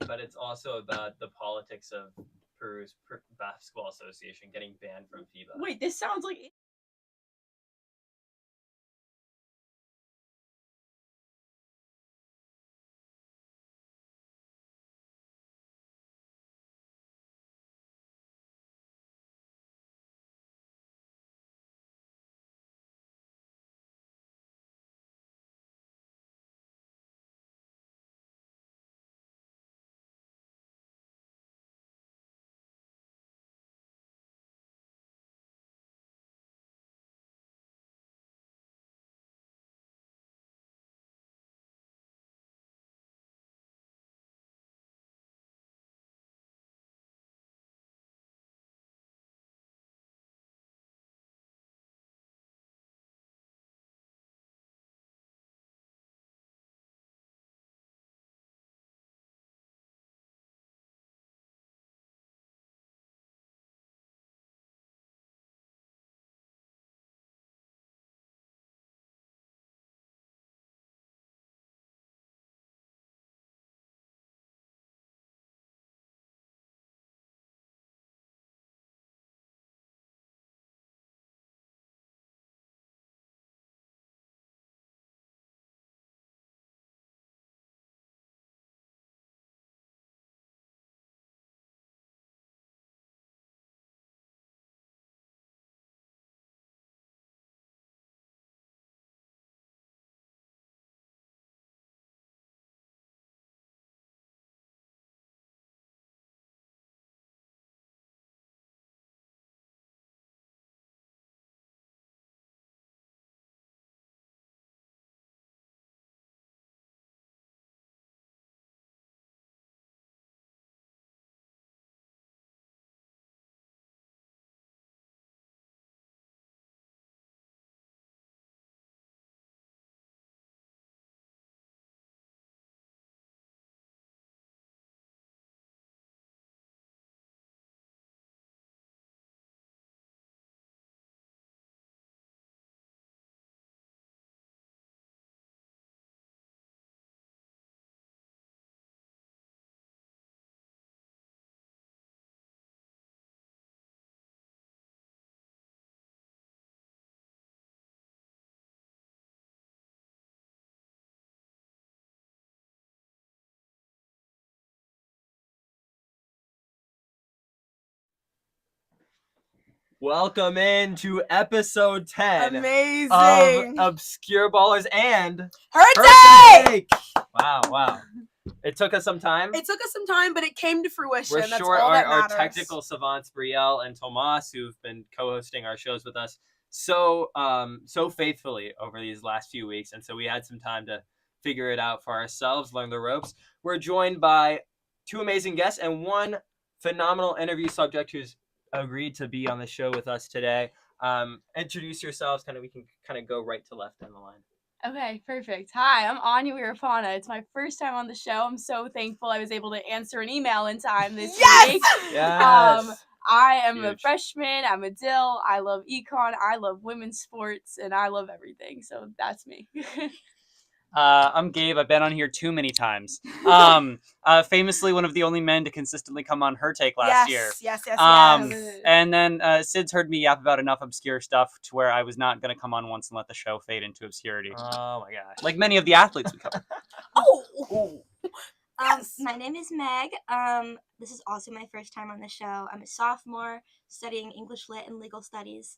but it's also about the politics of Peru's basketball association getting banned from FIBA. Wait, this sounds like... Welcome in to episode 10 Amazing! of Obscure Ballers and HerTake! Wow. It took us some time. It took us some time, but it came to fruition. We're That's short all that our matters. technical savants, Brielle and Tomas, who've been co-hosting our shows with us so faithfully over these last few weeks. And so we had some time to figure it out for ourselves, learn the ropes. We're joined by two amazing guests and one phenomenal interview subject who's agreed to be on the show with us today. Introduce yourselves. We can go right to left on the line. Okay, perfect. Hi, I'm Anya Wirapana. It's my first time on the show. I'm so thankful I was able to answer an email in time this week. Yes! I am a Huge. freshman. I'm a dill. I love econ. I love women's sports, and I love everything. So that's me. I'm Gabe. I've been on here too many times. Famously one of the only men to consistently come on HerTake last year. Yes. And then Sid's heard me yap about enough obscure stuff to where I was not going to come on once and let the show fade into obscurity. Oh my gosh. Like many of the athletes we cover. My name is Meg. This is also my first time on the show. I'm a sophomore studying English Lit and Legal Studies.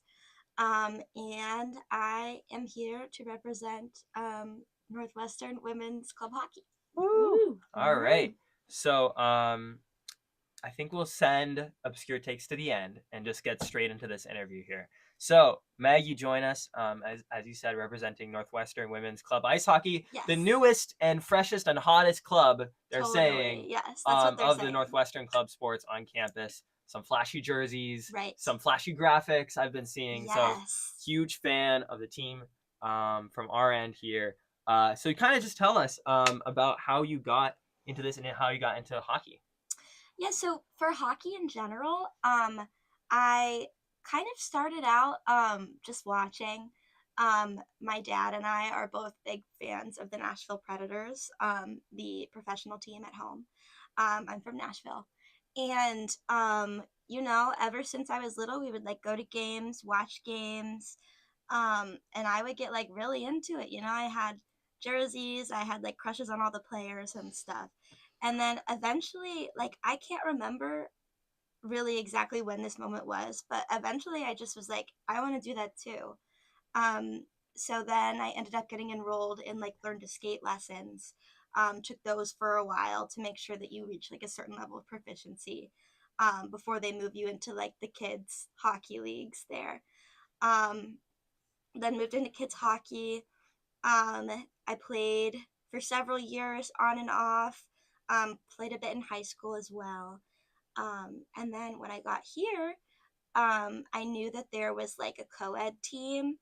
And I am here to represent Northwestern Women's Club Hockey. Woo! All right. So, I think we'll send Obscure Takes to the end and just get straight into this interview here. So, Meg, you join us, as you said, representing Northwestern Women's Club Ice Hockey, Yes. the newest and freshest and hottest club, they're Totally. saying, Yes, that's what they're of saying. the Northwestern club sports on campus. Some flashy jerseys, Right. some flashy graphics I've been seeing. Yes. So, huge fan of the team from our end here. So, you kind of just tell us about how you got into this and how you got into hockey. Yeah, so for hockey in general, I kind of started out just watching. My dad and I are both big fans of the Nashville Predators, the professional team at home. I'm from Nashville. And, ever since I was little, we would like go to games, watch games. And I would get like really into it. I had jerseys, I had like crushes on all the players and stuff. And then eventually, like, I can't remember really exactly when this moment was, but eventually I just was like, I want to do that too. Um, so then I ended up getting enrolled in like learn to skate lessons. Took those for a while to make sure that you reach like a certain level of proficiency before they move you into like the kids hockey leagues there. Um, then moved into kids hockey. I played for several years on and off. Played a bit in high school as well. And then when I got here, I knew that there was like a co-ed team,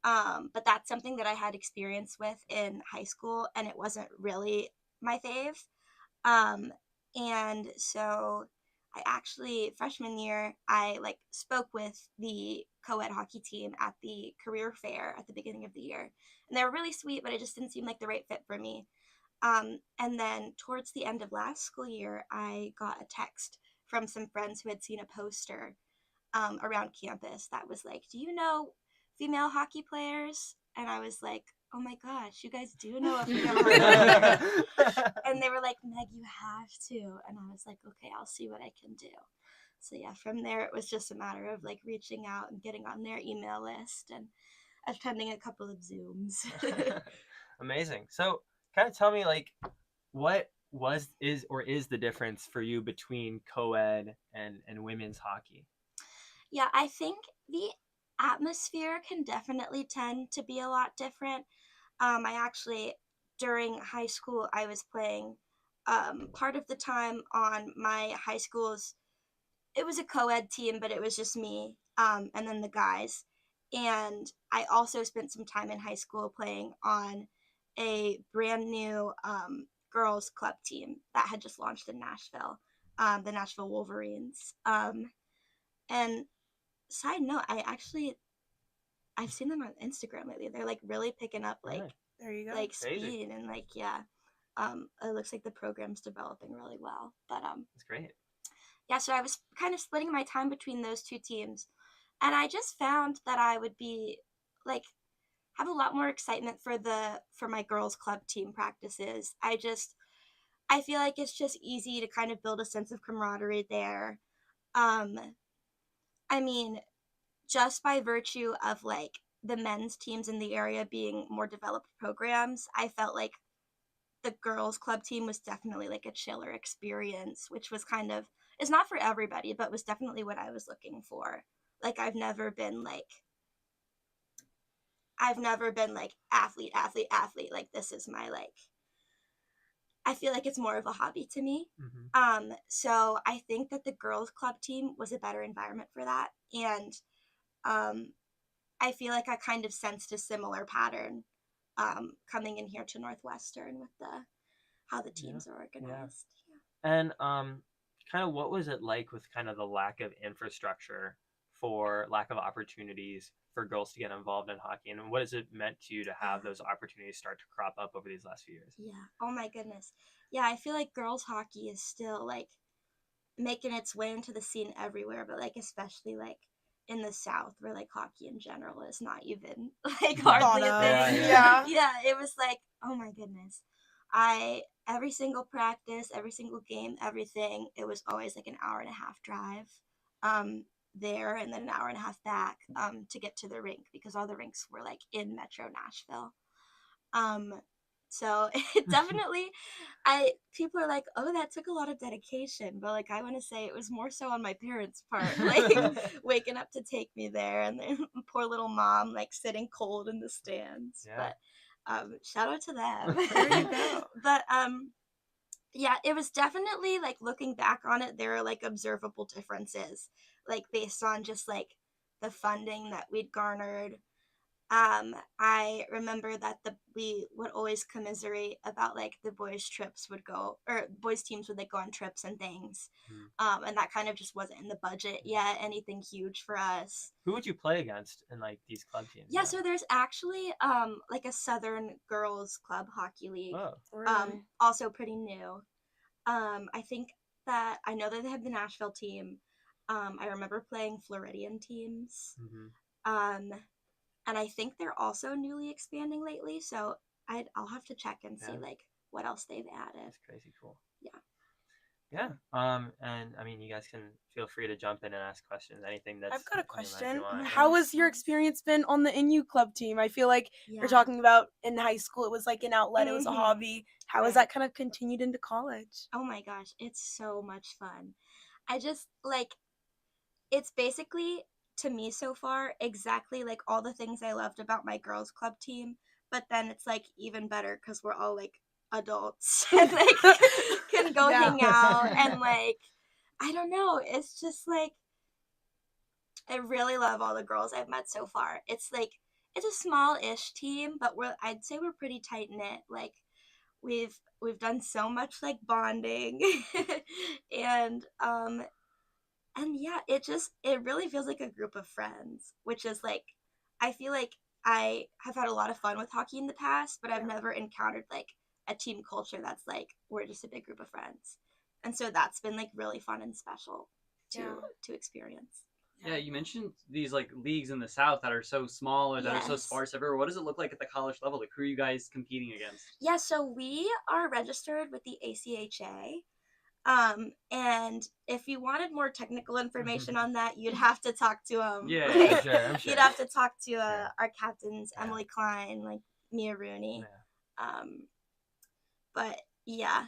but that's something that I had experience with in high school, and it wasn't really my fave. Um, and so I actually freshman year I like spoke with the co-ed hockey team at the career fair at the beginning of the year, and they were really sweet, but it just didn't seem like the right fit for me. And then towards the end of last school year, I got a text from some friends who had seen a poster around campus that was like, "Do you know female hockey players?" And I was like, "Oh my gosh, you guys do know a female hockey player?" And they were like, "Meg, you have to." And I was like, "Okay, I'll see what I can do." So yeah, from there it was just a matter of like reaching out and getting on their email list and attending a couple of Zooms. Amazing. So, kind of tell me, like, what is the difference for you between co-ed and women's hockey? Yeah, I think the atmosphere can definitely tend to be a lot different. I actually, during high school, I was playing part of the time on my high school's, it was a co ed team, but it was just me and then the guys. And I also spent some time in high school playing on a brand new girls club team that had just launched in Nashville, the Nashville Wolverines. And side note, I've seen them on Instagram lately. They're like really picking up like Really? There you go. like Crazy. speed and like yeah. It looks like the program's developing really well. But It's great. yeah, so I was kind of splitting my time between those two teams. And I just found that I would be like have a lot more excitement for my girls club team practices. I feel like it's just easy to kind of build a sense of camaraderie there. Um I mean, just by virtue of like the men's teams in the area being more developed programs, I felt like the girls club team was definitely like a chiller experience, which was kind of is not for everybody, but was definitely what I was looking for. Like I've never been like athlete, athlete, athlete. Like this is my like I feel like it's more of a hobby to me. Mm-hmm. So I think that the girls club team was a better environment for that. And um I feel like I kind of sensed a similar pattern coming in here to Northwestern with the how the teams are organized. And kind of what was it like with kind of the lack of infrastructure for lack of opportunities for girls to get involved in hockey, and what has it meant to you to have those opportunities start to crop up over these last few years? Yeah. Oh my goodness. Yeah, I feel like girls hockey is still like making its way into the scene everywhere, but like especially like in the South where like hockey in general is not even like hardly a Thought thing. of, Yeah. Yeah, it was like, oh my goodness. I every single practice, every single game, everything, it was always like an hour and a half drive there and then an hour and a half back to get to the rink because all the rinks were like in Metro Nashville. Um, so it definitely, I people are like, oh, that took a lot of dedication, but like I want to say it was more so on my parents' part, like waking up to take me there, and then poor little mom like sitting cold in the stands. Yeah. But shout out to them. There you go. But yeah, it was definitely like looking back on it, there are like observable differences, like based on just like the funding that we'd garnered. I remember that we would always commiserate about like the boys' trips would go or boys' teams would like go on trips and things. And that kind of just wasn't in the budget yet, anything huge for us. Who would you play against in like these club teams? Yeah, so there's actually like a Southern Girls Club Hockey League. Oh. Really? Also pretty new. I think that I know that they have the Nashville team. I remember playing Floridian teams. Um, and I think they're also newly expanding lately. So I'll have to check and see like what else they've added. That's crazy cool. Yeah. Yeah. And I mean, you guys can feel free to jump in and ask questions. Anything that's. I've got a on your mind if question. you want. How has your experience been on the NU club team? I feel like you're talking about in high school, it was like an outlet, it was a hobby. How has that kind of continued into college? Oh my gosh, it's so much fun. I just like, it's basically, to me so far, exactly like all the things I loved about my girls club team, but then it's like even better because we're all like adults and like can go hang out and like, I don't know, it's just like, I really love all the girls I've met so far. It's like, it's a small-ish team, but I'd say we're pretty tight knit. Like we've done so much like bonding and yeah, it really feels like a group of friends, which is like, I feel like I have had a lot of fun with hockey in the past, but I've never encountered like a team culture that's like we're just a big group of friends. And so that's been like really fun and special to experience. Yeah, you mentioned these like leagues in the South that are so small or that are so sparse everywhere. What does it look like at the college level? Like, who are you guys competing against? Yeah, so we are registered with the ACHA. And if you wanted more technical information on that, you'd have to talk to I'm sure. you'd have to talk to our captains, Emily Klein, like Mia Rooney. But yeah.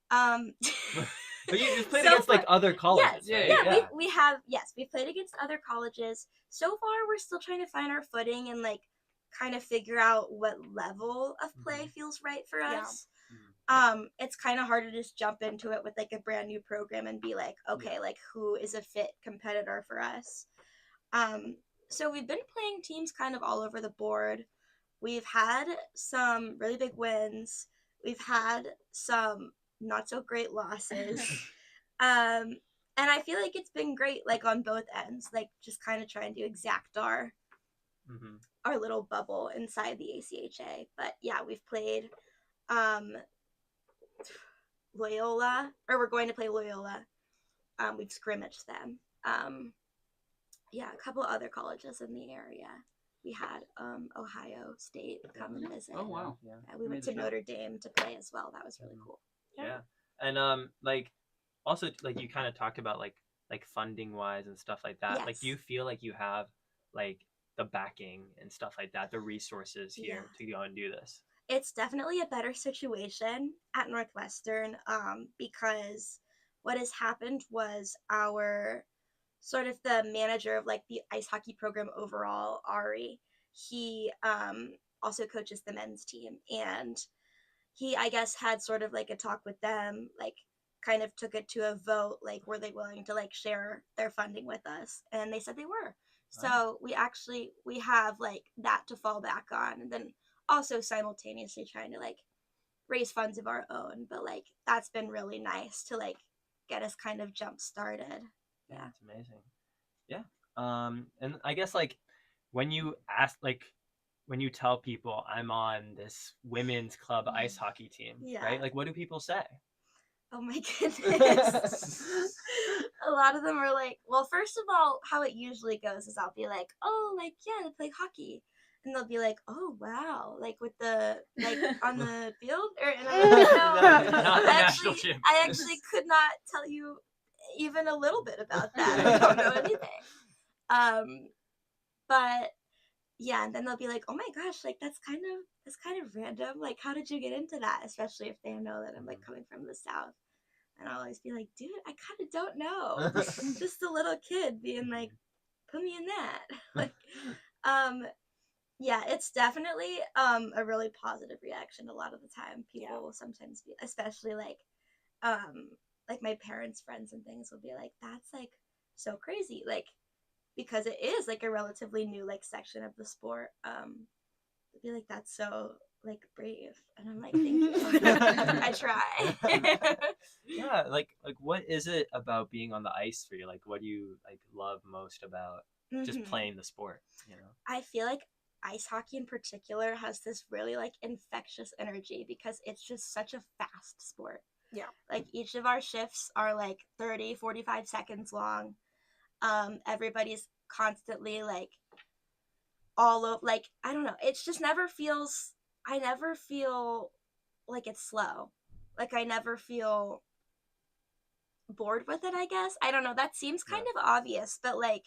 But you've played against like other colleges. We've played against other colleges. So far, we're still trying to find our footing and like kind of figure out what level of play feels right for us. It's kind of hard to just jump into it with like a brand new program and be like, okay, like who is a fit competitor for us? So we've been playing teams kind of all over the board. We've had some really big wins. We've had some not so great losses. And I feel like it's been great, like on both ends, like just kind of trying to exact our little bubble inside the ACHA. But yeah, we've played Loyola, or we're going to play Loyola. We've scrimmaged them. A couple other colleges in the area. We had Ohio State come and visit. Oh wow! Yeah, we went to Notre Dame to play as well. That was really cool. Yeah, and like also like you kind of talked about like funding wise and stuff like that. Like, do you feel like you have like the backing and stuff like that, the resources here to go and do this? It's definitely a better situation at Northwestern because what has happened was our sort of the manager of like the ice hockey program overall, Ari, he also coaches the men's team, and he, I guess, had sort of like a talk with them, like kind of took it to a vote, like were they willing to like share their funding with us, and they said they were. So we have like that to fall back on, and then also simultaneously trying to like raise funds of our own, but like that's been really nice to like get us kind of jump started. Yeah, it's amazing. Yeah. And I guess like when you tell people I'm on this women's club ice hockey team, right? Like, what do people say? Oh my goodness. A lot of them are like, well, first of all, how it usually goes is I'll be like, oh, like, yeah, they play hockey. And they'll be like, oh, wow, like with the, like on the field? And I'm like, no, I actually could not tell you even a little bit about that. I don't know anything. But yeah, and then they'll be like, oh my gosh, like that's kind of random. Like, how did you get into that? Especially if they know that I'm like coming from the South. And I'll always be like, dude, I kind of don't know. Just a little kid being like, put me in that. Like, yeah, it's definitely a really positive reaction a lot of the time. People will sometimes be, especially like my parents' friends and things will be like, that's like so crazy. Like, because it is like a relatively new like section of the sport. They'll be like, that's so like brave, and I'm like, thank you. I try. Yeah, like what is it about being on the ice for you? Like, what do you like love most about just playing the sport? You know, I feel like ice hockey in particular has this really like infectious energy because it's just such a fast sport. Yeah. Like each of our shifts are like 30, 45 seconds long. Everybody's constantly like all of like I don't know. It's just never feels. I never feel like it's slow. Like I never feel bored with it. I guess I don't know. That seems kind of obvious, but like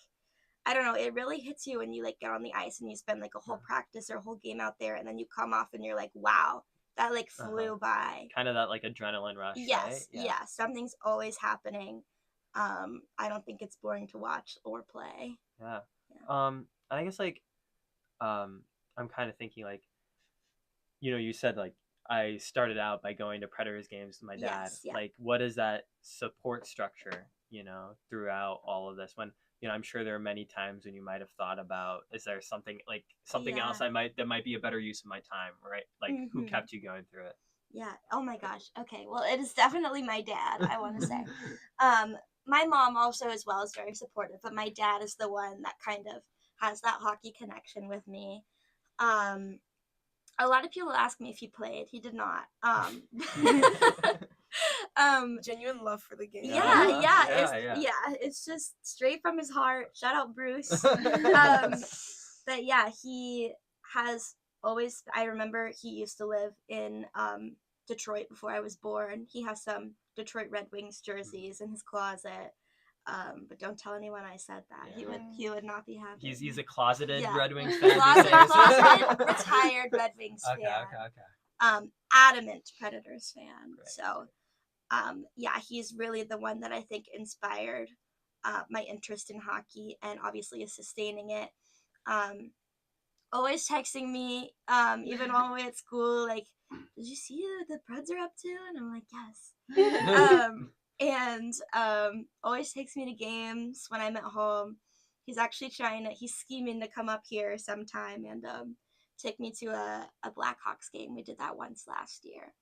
I don't know. It really hits you when you like get on the ice and you spend like a whole practice or a whole game out there, and then you come off and you're like, wow, that like flew by. Kind of that like adrenaline rush, Yes, right? yeah. Something's always happening. I don't think it's boring to watch or play. Yeah. I guess like I'm kind of thinking like, you said like I started out by going to Predators games with my dad. Yes, yeah. Like, what is that support structure, throughout all of this? When, I'm sure there are many times when you might have thought about, is there something else that might be a better use of my time, right? Like, who kept you going through it? Yeah. Oh my gosh. Okay. Well, it is definitely my dad, I want to say. My mom also as well is very supportive, but my dad is the one that kind of has that hockey connection with me. A lot of people ask me if he played. He did not. Genuine love for the game. It's just straight from his heart. Shout out Bruce. But yeah, he has always. I remember he used to live in Detroit before I was born. He has some Detroit Red Wings jerseys in his closet. But don't tell anyone I said that. Yeah. He would not be happy. He's a closeted Yeah. Red Wings fan. Closeted retired Red Wings fan. Okay. Adamant Predators fan. Great. So, he's really the one that I think inspired my interest in hockey and obviously is sustaining it. Always texting me, even while we're at school, like, did you see what the Preds are up to? And I'm like, yes. And always takes me to games when I'm at home. He's actually he's scheming to come up here sometime and take me to a Blackhawks game. We did that once last year.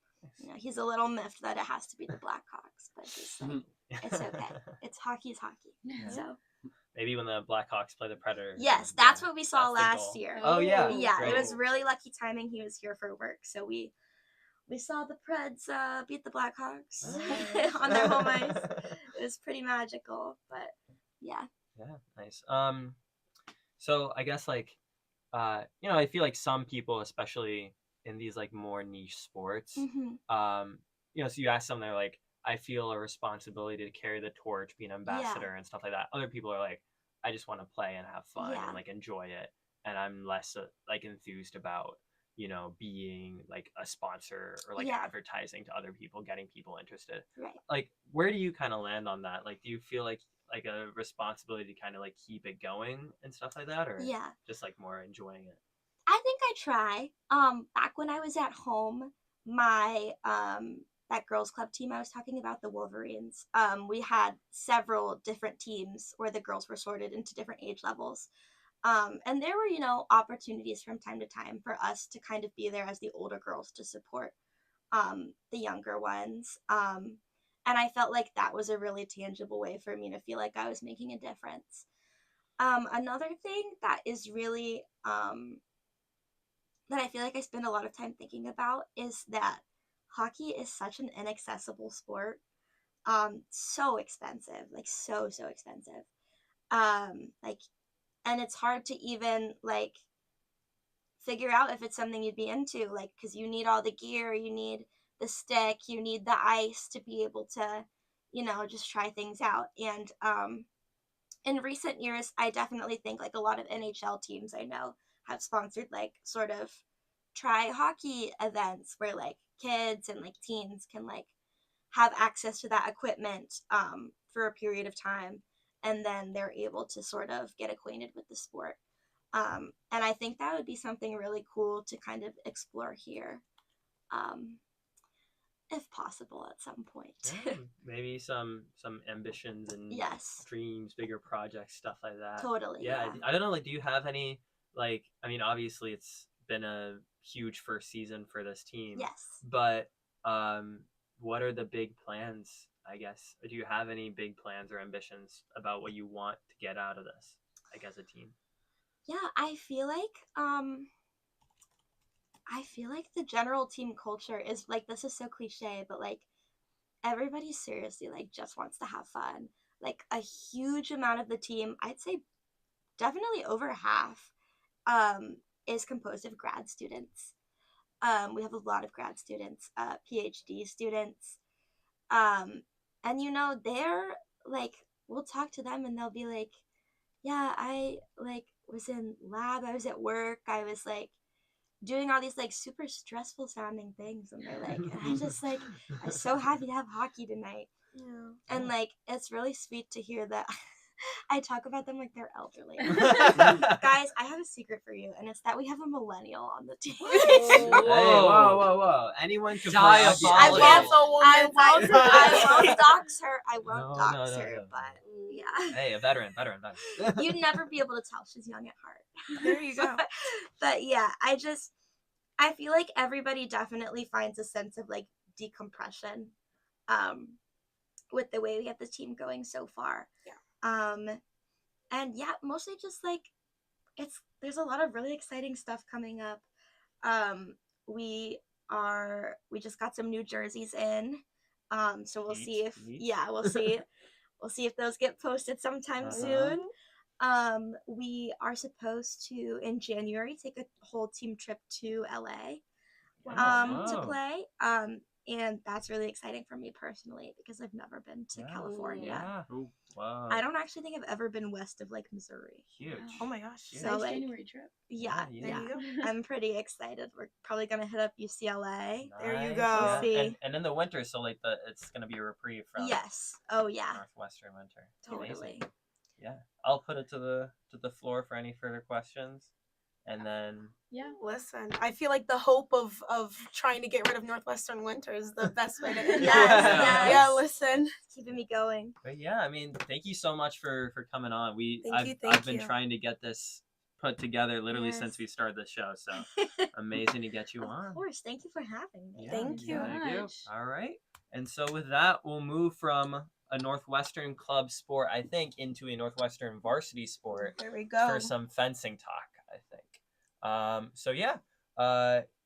He's a little miffed that it has to be the Blackhawks, but just like, it's okay. Hockey's hockey. Yeah. So maybe when the Blackhawks play the Predators. yes, that's what we saw last year. Oh yeah. Yeah, Great. it was really lucky timing. He was here for work, so we saw the Preds beat the Blackhawks on their home ice. It was pretty magical, but yeah. Yeah, nice. So I guess like, I feel like some people, especially in these like more niche sports, so you ask them, they're like, I feel a responsibility to carry the torch, be an ambassador and stuff like that. Other people are like, I just want to play and have fun and like enjoy it, and I'm less like enthused about being like a sponsor or like advertising to other people, getting people interested. Right. Like, where do you kind of land on that? Like, do you feel like a responsibility to kind of like keep it going and stuff like that, or just like more enjoying it? I think I try. Back when I was at home, my that girls club team I was talking about, the Wolverines, we had several different teams where the girls were sorted into different age levels. And there were, opportunities from time to time for us to kind of be there as the older girls to support the younger ones. And I felt like that was a really tangible way for me to feel like I was making a difference. Another thing that is really, that I feel like I spend a lot of time thinking about is that hockey is such an inaccessible sport. So expensive, like so expensive. And it's hard to even like figure out if it's something you'd be into, like, because you need all the gear, you need the stick, you need the ice to be able to, just try things out. And in recent years, I definitely think like a lot of NHL teams I know have sponsored like sort of try hockey events where like kids and like teens can like have access to that equipment for a period of time, and then they're able to sort of get acquainted with the sport. And I think that would be something really cool to kind of explore here, if possible at some point. Yeah, maybe some ambitions and dreams, bigger projects, stuff like that. Totally. Yeah. I don't know, like, do you have any, like, I mean, obviously it's been a huge first season for this team. Yes. But what are the big plans, I guess? Do you have any big plans or ambitions about what you want to get out of this, like, as a team? Yeah, I feel like the general team culture is like, this is so cliche, but like everybody seriously like just wants to have fun. Like a huge amount of the team, I'd say definitely over half, is composed of grad students. We have a lot of grad students, PhD students, and they're like, we'll talk to them and they'll be like, yeah, I like was in lab, I was at work, I was like doing all these like super stressful sounding things, and they're like, I'm so happy to have hockey tonight. Yeah. And like it's really sweet to hear that. I talk about them like they're elderly. Guys, I have a secret for you, and it's that we have a millennial on the team. Hey, whoa. Anyone can play hockey. Diabolical. I won't dox her. I won't dox her, no. but yeah. Hey, a veteran. You'd never be able to tell she's young at heart. There you go. But yeah, I feel like everybody definitely finds a sense of like decompression with the way we have the team going so far. Yeah. And yeah, mostly just like there's a lot of really exciting stuff coming up. We just got some new jerseys in. So we'll see if we'll see if those get posted sometime soon. We are supposed to in January take a whole team trip to LA to play. And that's really exciting for me personally because I've never been to California. Yeah. Ooh, wow. I don't actually think I've ever been west of like Missouri. Huge. Oh my gosh. So like January trip. yeah. There you go. I'm pretty excited. We're probably gonna hit up UCLA. There you Nice. go. Yeah. See. And in the winter, so like it's gonna be a reprieve from Yes. Oh yeah. Northwestern winter. Totally. Amazing. Yeah. I'll put it to the floor for any further questions. And then Yeah. Listen, I feel like the hope of trying to get rid of Northwestern winter is the best way to end it. Yes. Yeah, listen. It's keeping me going. but yeah, I mean, thank you so much for coming on. Thank I've been you. trying to get this put together literally Yes. since we started the show. So amazing to get you on. Of course. Thank you for having me. Yeah, Thank you. Thank you. Much. All right. And so with that, we'll move from a Northwestern club sport, I think, into a Northwestern varsity sport There we go. for some fencing talk, I think. So yeah,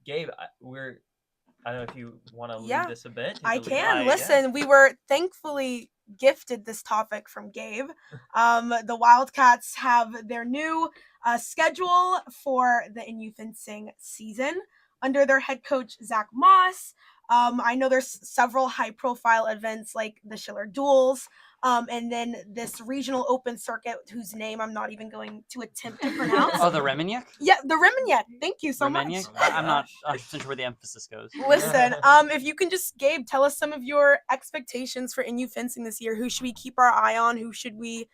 Gabe, I don't know if you want to lead this a bit. I Take the lead. can. Listen, we were thankfully gifted this topic from Gabe. The Wildcats have their new schedule for the NU fencing season under their head coach, Zach Moss. I know there's several high-profile events like the Schiller Duels, and then this regional open circuit whose name I'm not even going to attempt to pronounce. Oh, the Reminiak? Yeah, the Reminiak. Thank you so much. Reminiak? Oh my I'm not gosh. sure where the emphasis goes. Listen, if you can just, Gabe, tell us some of your expectations for NU fencing this year. Who should we keep our eye on? Who should we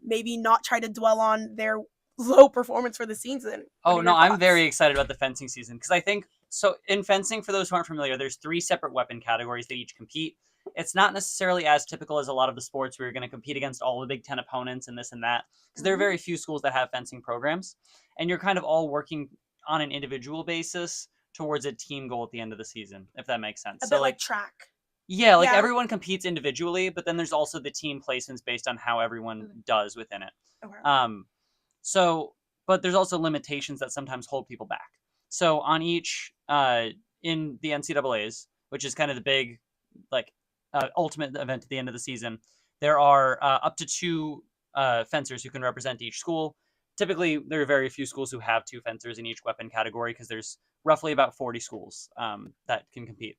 maybe not try to dwell on their low performance for the season? Oh, no, I'm very excited about the fencing season because I think, so in fencing, for those who aren't familiar, there's 3 separate weapon categories that each compete. It's not necessarily as typical as a lot of the sports where you're going to compete against all the Big Ten opponents and this and that, because there are very few schools that have fencing programs, and you're kind of all working on an individual basis towards a team goal at the end of the season, if that makes sense. A bit like track. Yeah, like Yeah. everyone competes individually, but then there's also the team placements based on how everyone does within it. Okay. But there's also limitations that sometimes hold people back. So on each, in the NCAAs, which is kind of the big, like, ultimate event at the end of the season, there are up to 2 fencers who can represent each school. Typically, there are very few schools who have 2 fencers in each weapon category because there's roughly about 40 schools that can compete.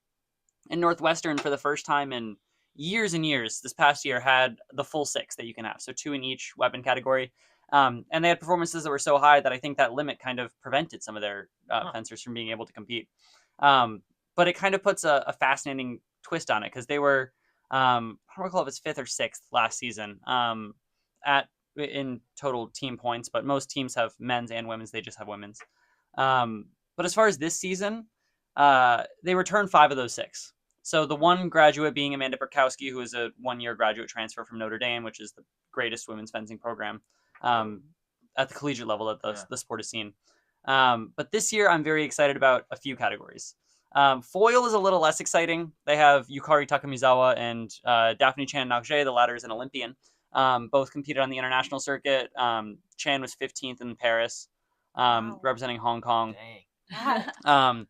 And Northwestern, for the first time in years and years, this past year had the full 6 that you can have, so 2 in each weapon category. And they had performances that were so high that I think that limit kind of prevented some of their fencers from being able to compete. But it kind of puts a fascinating twist on it because they were, I don't recall if it's 5th or 6th last season in total team points, but most teams have men's and women's. They just have women's. But as far as this season, they returned 5 of those 6. So the one graduate being Amanda Burkowski, who is a 1-year graduate transfer from Notre Dame, which is the greatest women's fencing program at the collegiate level that the sport has seen. But this year, I'm very excited about a few categories. Foil is a little less exciting. They have Yukari Takamizawa and Daphne Chan-Nagje. The latter is an Olympian. Both competed on the international circuit. Chan was 15th in Paris, representing Hong Kong. Dang.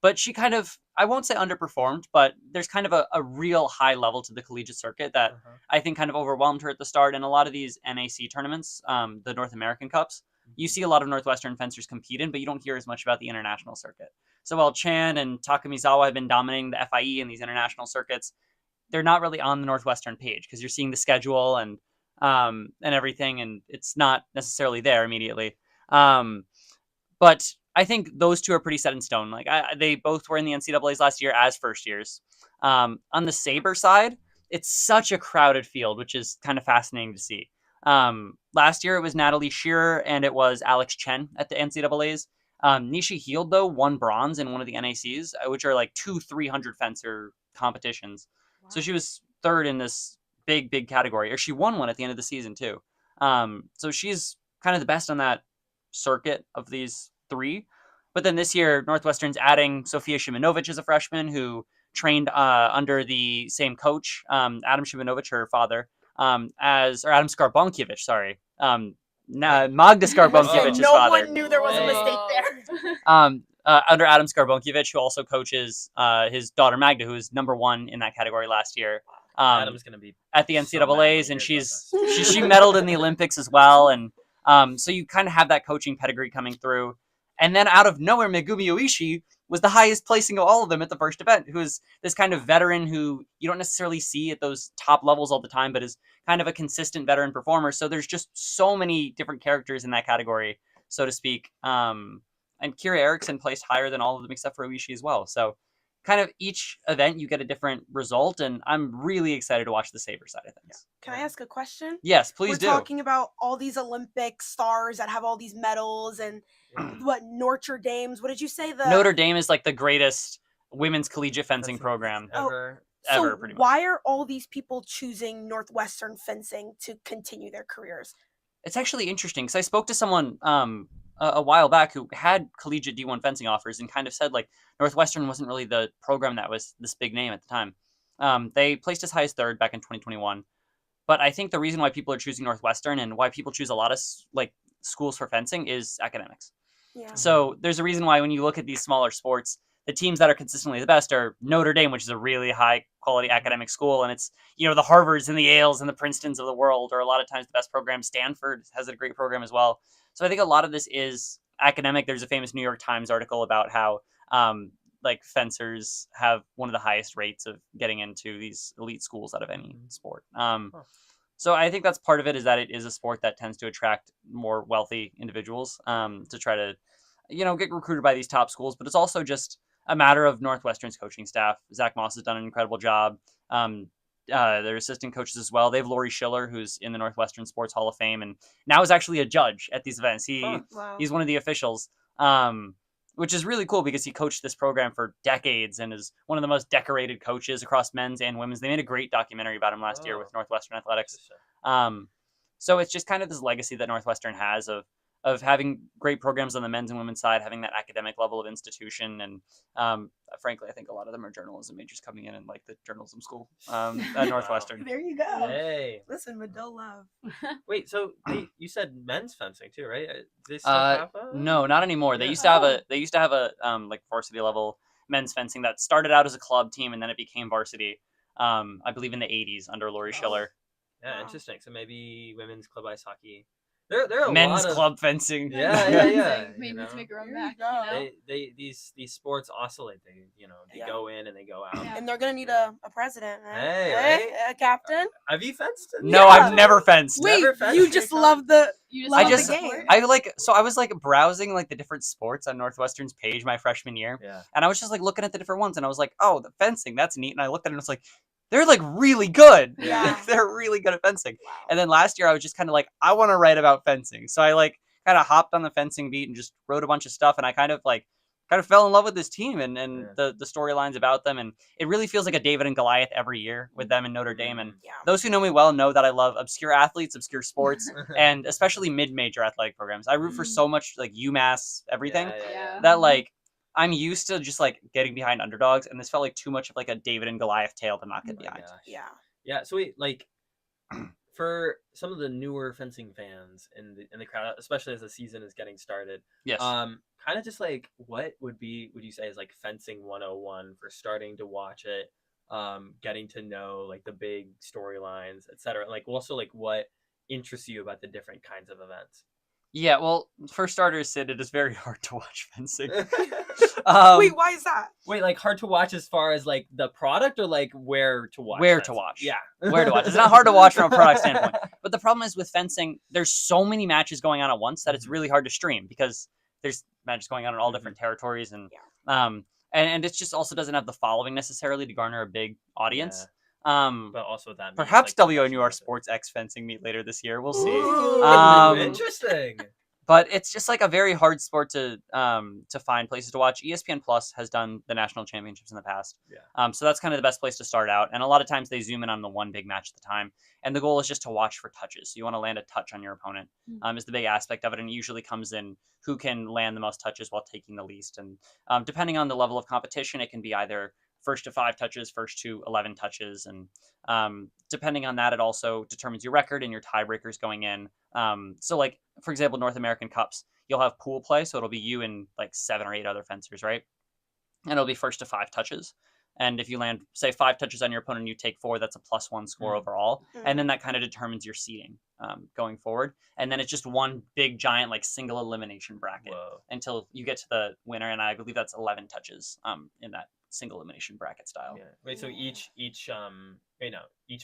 but she kind of, I won't say underperformed, but there's kind of a real high level to the collegiate circuit that I think kind of overwhelmed her at the start. And a lot of these NAC tournaments, the North American Cups, you see a lot of Northwestern fencers compete in, but you don't hear as much about the international circuit. So while Chan and Takamizawa have been dominating the FIE and these international circuits, they're not really on the Northwestern page because you're seeing the schedule and everything, and it's not necessarily there immediately. But I think those two are pretty set in stone. Like they both were in the NCAA's last year as first years. On the Sabre side, it's such a crowded field, which is kind of fascinating to see. Last year it was Natalie Shearer and it was Alex Chen at the NCAA's. Nisha Heald, though, won bronze in one of the NACs, which are like 300 fencer competitions. Wow. So she was third in this big category, or she won one at the end of the season too. So she's kind of the best on that circuit of these three. But then this year, Northwestern's adding Sofia Shimonovich as a freshman who trained under the same coach, Adam Shimonovich, her father, Adam Skarbonkiewicz, sorry. Magda Skarbonkiewicz, his father. No one knew there was a mistake there. Under Adam Skarbonkiewicz, who also coaches his daughter Magda, who was #1 in that category last year. Adam's going to be at the NCAA's, and she medaled in the Olympics as well. And so you kind of have that coaching pedigree coming through. And then out of nowhere, Megumi Oishi was the highest placing of all of them at the first event, who is this kind of veteran who you don't necessarily see at those top levels all the time, but is kind of a consistent veteran performer. So there's just so many different characters in that category, so to speak. And Kira Erickson placed higher than all of them except for Oishi as well. So kind of each event you get a different result, and I'm really excited to watch the Sabre side of things. Can I ask a question? Yes, please do. We're talking about all these Olympic stars that have all these medals and what Notre Dame's. What did you say? Notre Dame is like the greatest women's collegiate fencing program ever. So pretty much. Why are all these people choosing Northwestern fencing to continue their careers? It's actually interesting because I spoke to someone a while back who had collegiate D1 fencing offers and kind of said like Northwestern wasn't really the program that was this big name at the time. They placed as high as third back in 2021. But I think the reason why people are choosing Northwestern and why people choose a lot of like schools for fencing is academics. Yeah. So there's a reason why when you look at these smaller sports, the teams that are consistently the best are Notre Dame, which is a really high quality academic school. And it's, the Harvards and the Yales and the Princetons of the world, or a lot of times the best program. Stanford has a great program as well. So I think a lot of this is academic. There's a famous New York Times article about how like fencers have one of the highest rates of getting into these elite schools out of any sport. So I think that's part of it, is that it is a sport that tends to attract more wealthy individuals to try to, get recruited by these top schools. But it's also just a matter of Northwestern's coaching staff. Zach Moss has done an incredible job. Their assistant coaches as well. They have Lori Schiller, who's in the Northwestern Sports Hall of Fame, and now is actually a judge at these events. He's one of the officials, which is really cool because he coached this program for decades and is one of the most decorated coaches across men's and women's. They made a great documentary about him last year with Northwestern Athletics. So it's just kind of this legacy that Northwestern has of having great programs on the men's and women's side, having that academic level of institution. And frankly, I think a lot of them are journalism majors coming in and like the journalism school at Northwestern. There you go. Hey. Listen, Medill love. Wait, so you said men's fencing too, right? Do they still have a... No, not anymore. They used to have a like varsity level men's fencing that started out as a club team and then it became varsity. I believe in the 80s under Lori Schiller. Yeah, interesting. So maybe women's club ice hockey. There are men's a lot of club fencing. Yeah. Maybe to make a run back. These sports oscillate. They go in and they go out. And they're gonna need a president. Hey, a captain. Have you fenced? No, I've never fenced. Wait, Never fenced you just love the. I was like browsing like the different sports on Northwestern's page my freshman year. Yeah. And I was just like looking at the different ones and I was like, oh, the fencing, that's neat. And I looked at it and it's like, they're like really good. Yeah. They're really good at fencing. Wow. And then last year I was just kind of like, I want to write about fencing. So I like kind of hopped on the fencing beat and just wrote a bunch of stuff. And I kind of fell in love with this team and the storylines about them. And it really feels like a David and Goliath every year with them in Notre Dame. And those who know me well know that I love obscure athletes, obscure sports, and especially mid-major athletic programs. I root for so much like UMass, everything that like, I'm used to just like getting behind underdogs, and this felt like too much of like a David and Goliath tale to not get behind. Yeah. So for some of the newer fencing fans in the crowd, especially as the season is getting started, Yes. kind of just like what would you say is like fencing 101 for starting to watch it, getting to know like the big storylines, etc. Like also like what interests you about the different kinds of events. Yeah, well, for starters, Sid, it is very hard to watch fencing. Wait, why is that? Wait, like hard to watch as far as like the product or like where to watch? Where to fencing? watch. Yeah. Where to watch. It's not hard to watch from a product standpoint. But the problem is with fencing, there's so many matches going on at once that it's really hard to stream because there's matches going on in all different territories and it just also doesn't have the following necessarily to garner a big audience. But also that means, Perhaps like, WNUR Sports X fencing meet later this year. We'll see. Ooh, interesting. But it's just like a very hard sport to find places to watch. ESPN Plus has done the national championships in the past. Yeah. So that's kind of the best place to start out. And a lot of times they zoom in on the one big match at the time. And the goal is just to watch for touches. So you want to land a touch on your opponent is the big aspect of it. And it usually comes in who can land the most touches while taking the least. And depending on the level of competition, it can be either first to 5 touches, first to 11 touches. And depending on that, it also determines your record and your tiebreakers going in. So like, for example, North American Cups, you'll have pool play. So it'll be you and like 7 or 8 other fencers, right? And it'll be first to 5 touches. And if you land, say, 5 touches on your opponent and you take 4, that's a +1 score overall. And then that kind of determines your seeding going forward. And then it's just one big, giant, like single elimination bracket until you get to the winner. And I believe that's 11 touches in that single elimination bracket style. Yeah. Wait, so each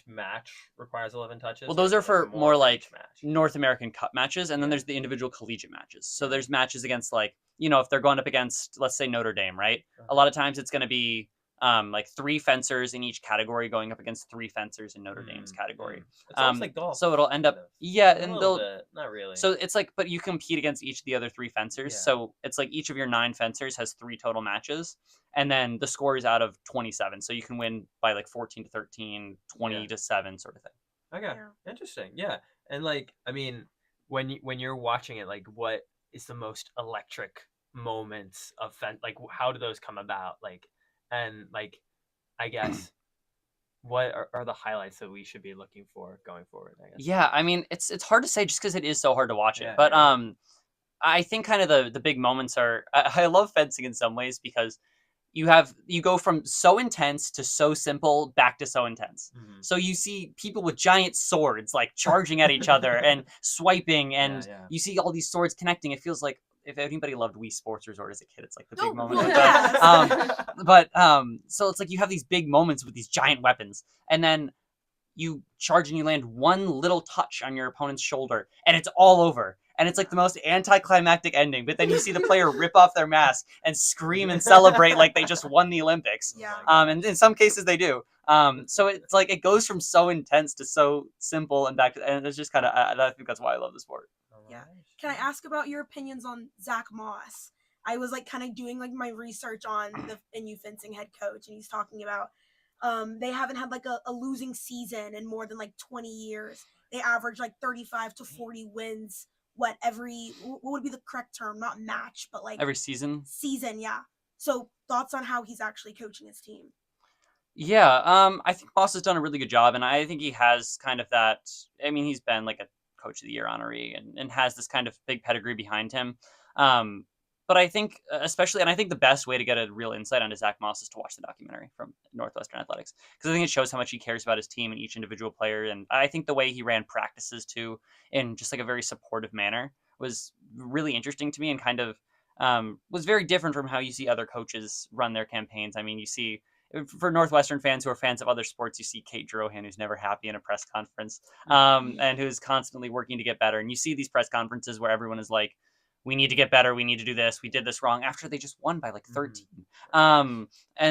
match requires 11 touches? Well, those are for more like match? North American Cup matches, and then there's the individual collegiate matches. So there's matches against like, if they're going up against, let's say, Notre Dame, right? A lot of times it's going to be like 3 fencers in each category going up against 3 fencers in Notre Dame's category. It's almost like golf. So it'll end up, and they'll not really. So it's like, but you compete against each of the other 3 fencers. Yeah. So it's like each of your 9 fencers has 3 total matches, and then the score is out of 27. So you can win by like 14-13, 20-7 sort of thing. Okay, interesting. Yeah, and like, I mean, when you're watching it, like, what is the most electric moments of like, how do those come about? Like, and like, I guess, what are the highlights that we should be looking for going forward? I guess. Yeah, I mean, it's hard to say just because it is so hard to watch it. But I think kind of the big moments are. I love fencing in some ways because you go from so intense to so simple back to so intense. So you see people with giant swords like charging at each other and swiping, and you see all these swords connecting. It feels like if anybody loved Wii Sports Resort as a kid, it's like the big moment. So it's like you have these big moments with these giant weapons, and then you charge and you land one little touch on your opponent's shoulder, and it's all over. And it's like the most anticlimactic ending. But then you see the player rip off their mask and scream and celebrate like they just won the Olympics. And in some cases they do. So it's like it goes from so intense to so simple and back to, and it's just kind of, I think that's why I love the sport. Yeah. Can I ask about your opinions on Zach Moss? I was like kind of doing like my research on the NU fencing head coach, and he's talking about they haven't had like a losing season in more than like 20 years. They average like 35 to 40 wins. What would be the correct term? Not match, but like every season. Yeah. So thoughts on how he's actually coaching his team? Yeah, I think Moss has done a really good job, and I think he has kind of that. I mean, he's been like a Coach of the Year honoree and has this kind of big pedigree behind him. But I think especially, and I think the best way to get a real insight on Zach Moss is to watch the documentary from Northwestern Athletics, because I think it shows how much he cares about his team and each individual player. And I think the way he ran practices too, in just like a very supportive manner, was really interesting to me, and kind of was very different from how you see other coaches run their campaigns. I mean, you see, for Northwestern fans who are fans of other sports, you see Kate Drohan, who's never happy in a press conference, and who's constantly working to get better. And you see these press conferences where everyone is like, we need to get better, we need to do this, we did this wrong, after they just won by like 13. And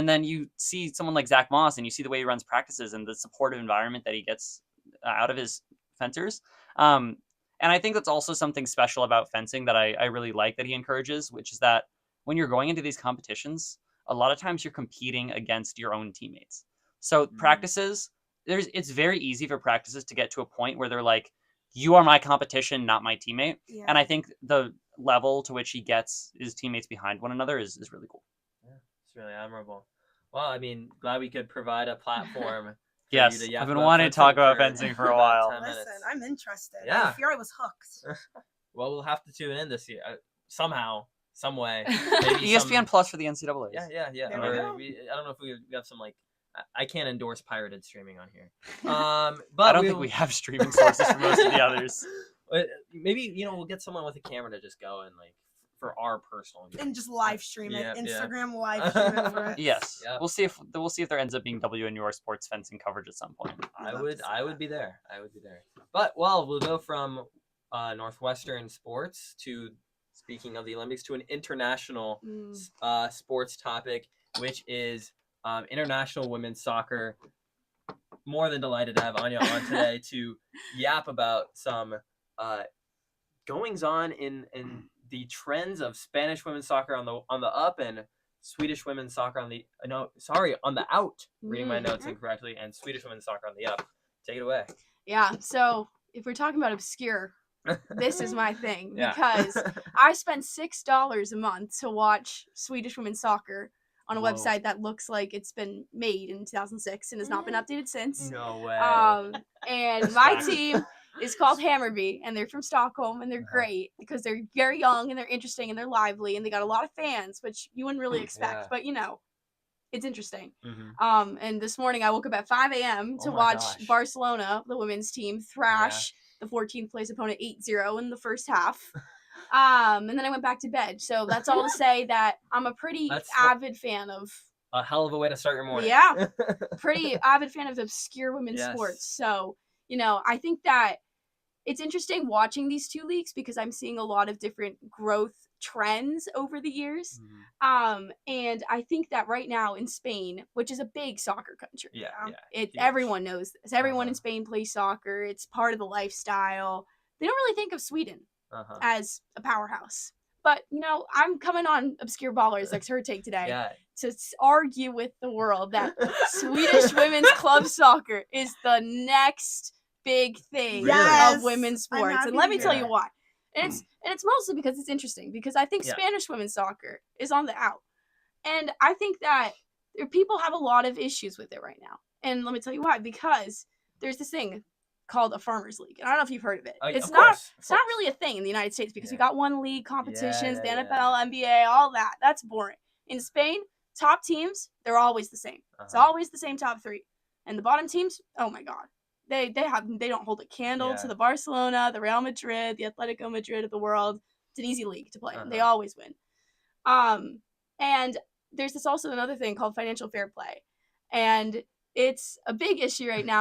then you see someone like Zach Moss, and you see the way he runs practices and the supportive environment that he gets out of his fencers. And I think that's also something special about fencing that I really like that he encourages, which is that when you're going into these competitions, a lot of times you're competing against your own teammates. So practices, it's very easy for practices to get to a point where they're like, you are my competition, not my teammate. Yeah. And I think the level to which he gets his teammates behind one another is really cool. Yeah, it's really admirable. Well, I mean, glad we could provide a platform Yes, you to yap I've been about wanting to talk fencing about for fencing for a while. 10 minutes. Listen, I'm interested. Yeah. I fear I was hooked. Well, we'll have to tune in this year somehow, some way. Maybe ESPN Plus for the NCAAs. Yeah. There we Or go. I don't know if we have some like. I can't endorse pirated streaming on here. But I don't think we have streaming sources for most of the others. Maybe we'll get someone with a camera to just go and like for our personal. And just live stream it. Yeah. Instagram live stream it for it. Yes, Yep. we'll see if there ends up being WNUR sports fencing coverage at some point. I love would to see I that. would be there. I would be there. But we'll go from Northwestern sports to, speaking of the Olympics, to an international sports topic, which is international women's soccer. More than delighted to have Anya on today to yap about some goings on in the trends of Spanish women's soccer on the up and Swedish women's soccer on the out. Reading my notes incorrectly, and Swedish women's soccer on the up. Take it away. Yeah, so if we're talking about obscure, this is my thing. Yeah. Because I spend $6 a month to watch Swedish women's soccer on a Whoa. website that looks like it's been made in 2006 and has not been updated since. No way. And my team is called Hammarby, and they're from Stockholm, and they're great because they're very young and they're interesting and they're lively and they got a lot of fans, which you wouldn't really expect, but it's interesting. And this morning I woke up at 5 a.m. to watch Barcelona, the women's team, thrash the 14th place opponent 8-0 in the first half. And then I went back to bed. So that's all to say that I'm a pretty avid fan of a hell of a way to start your morning. Yeah. Pretty avid fan of obscure women's sports. So, I think that it's interesting watching these two leagues because I'm seeing a lot of different growth trends over the years. And I think that right now in Spain, which is a big soccer country, everyone knows this. Everyone in Spain plays soccer. It's part of the lifestyle. They don't really think of Sweden as a powerhouse. But, I'm coming on Obscure Ballers like HerTake today to argue with the world that Swedish women's club soccer is the next big thing of women's sports. And let me tell you why. And it's mostly because it's interesting, because I think Spanish women's soccer is on the out. And I think that people have a lot of issues with it right now. And let me tell you why. Because there's this thing called a farmers league. And I don't know if you've heard of it. It's not really a thing in the United States because we got one league competitions, the NFL, NBA, all that. That's boring. In Spain, top teams, they're always the same. It's always the same top three. And the bottom teams, oh my God. They don't hold a candle to the Barcelona, the Real Madrid, the Atletico Madrid of the world. It's an easy league to play in. They always win. And there's also another thing called financial fair play. And it's a big issue right now